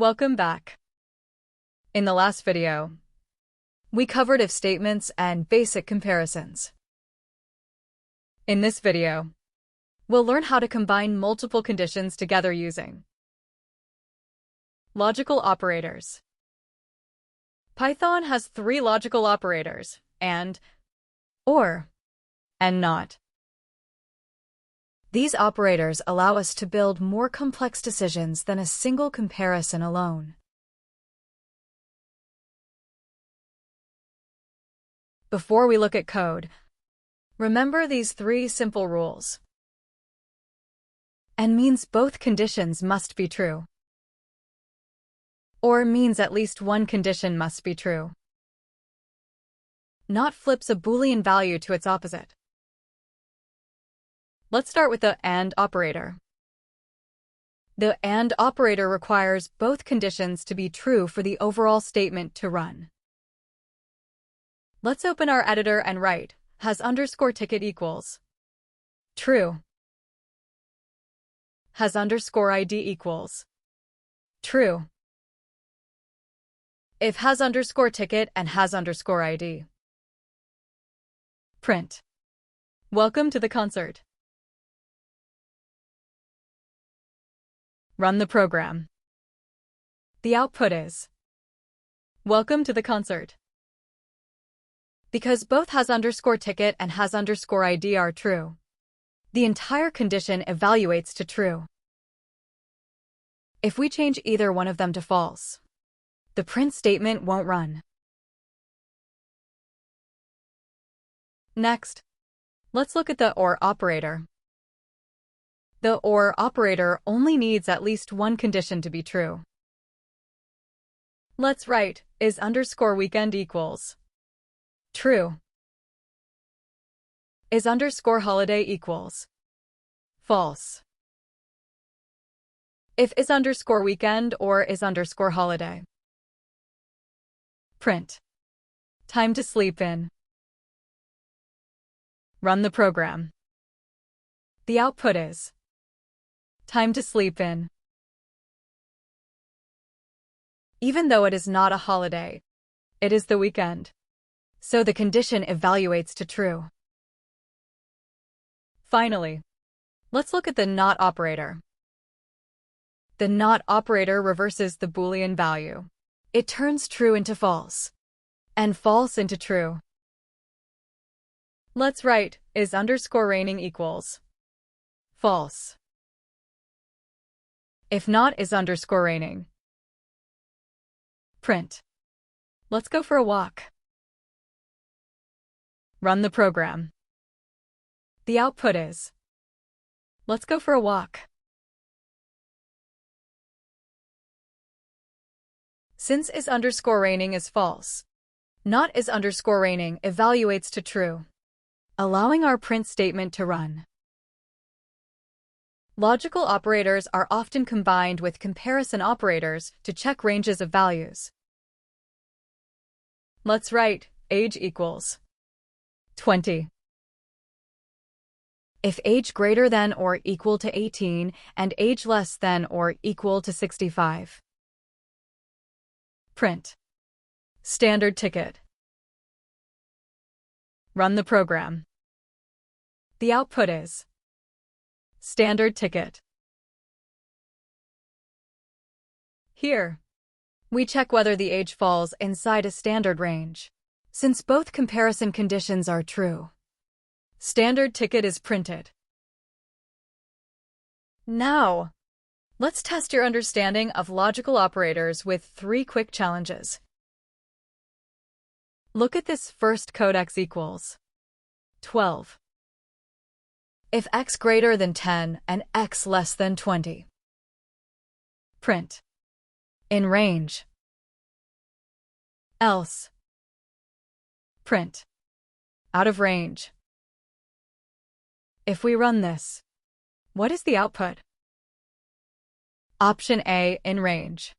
Welcome back. In the last video, we covered if statements and basic comparisons. In this video, we'll learn how to combine multiple conditions together using logical operators. Python has three logical operators, and, or, and not. These operators allow us to build more complex decisions than a single comparison alone. Before we look at code, remember these three simple rules. And means both conditions must be true. Or means at least one condition must be true. Not flips a Boolean value to its opposite. Let's start with the AND operator. The AND operator requires both conditions to be true for the overall statement to run. Let's open our editor and write has underscore ticket equals true. Has underscore ID equals true. If has underscore ticket and has underscore ID. Print. Welcome to the concert. Run the program. The output is welcome to the concert. Because both has underscore ticket and has underscore ID are true, the entire condition evaluates to true. If we change either one of them to false, the print statement won't run. Next, let's look at the OR operator. The OR operator only needs at least one condition to be true. Let's write is underscore weekend equals true. Is underscore holiday equals false. If is underscore weekend or is underscore holiday. Print. Time to sleep in. Run the program. The output is time to sleep in. Even though it is not a holiday, it is the weekend. So the condition evaluates to true. Finally, let's look at the NOT operator. The NOT operator reverses the Boolean value. It turns true into false, and false into true. Let's write is underscore raining equals false. If not is underscore raining. Print. Let's go for a walk. Run the program. The output is let's go for a walk. Since is underscore raining is false, not is underscore raining evaluates to true, allowing our print statement to run. Logical operators are often combined with comparison operators to check ranges of values. Let's write age equals 20. If age greater than or equal to 18 and age less than or equal to 65. Print. Standard ticket. Run the program. The output is standard ticket. Here, we check whether the age falls inside a standard range. Since both comparison conditions are true, standard ticket is printed. Now, let's test your understanding of logical operators with three quick challenges. Look at this first code x equals 12. If x greater than 10 and x less than 20. Print. In range. Else. Print. Out of range. If we run this, what is the output? Option A, in range.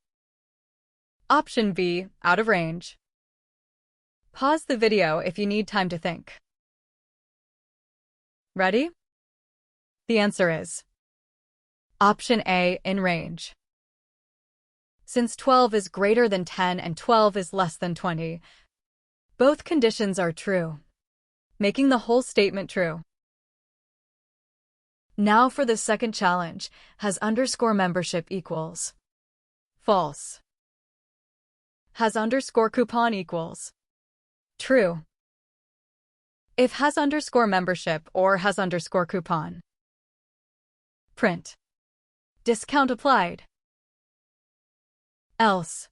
Option B, out of range. Pause the video if you need time to think. Ready? The answer is Option A, in range. since 12 is greater than 10 and 12 is less than 20. Both conditions are true, making the whole statement true. Now for the second challenge, has underscore membership equals false. Has underscore coupon equals true. If has underscore membership or has underscore coupon, print discount applied. Else,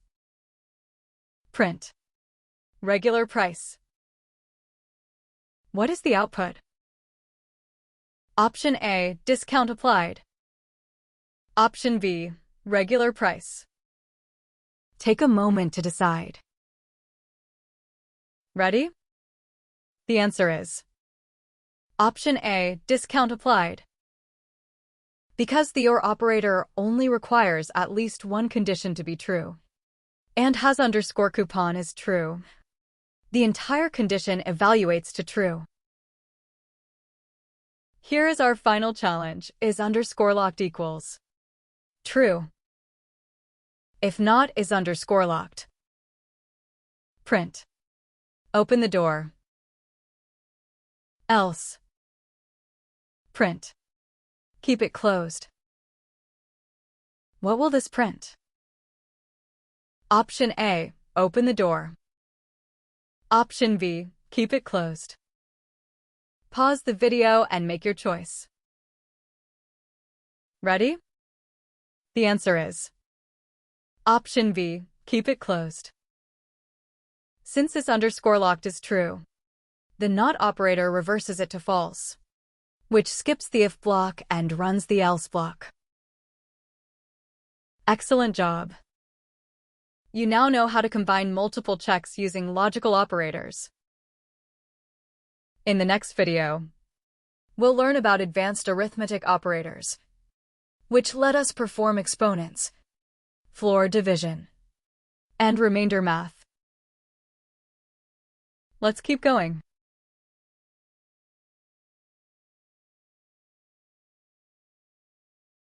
print regular price. What is the output? Option A, discount applied. Option B, regular price. Take a moment to decide. Ready? The answer is Option A, discount applied. Because the OR operator only requires at least one condition to be true, and has underscore coupon is true, the entire condition evaluates to true. Here is our final challenge, is underscore locked equals true. If not, is underscore locked. Print open the door. Else, print keep it closed. What will this print? Option A, open the door. Option B, keep it closed. Pause the video and make your choice. Ready? The answer is Option B, keep it closed. Since this underscore locked is true, the not operator reverses it to false, which skips the if block and runs the else block. Excellent job! You now know how to combine multiple checks using logical operators. In the next video, we'll learn about advanced arithmetic operators, which let us perform exponents, floor division, and remainder math. Let's keep going.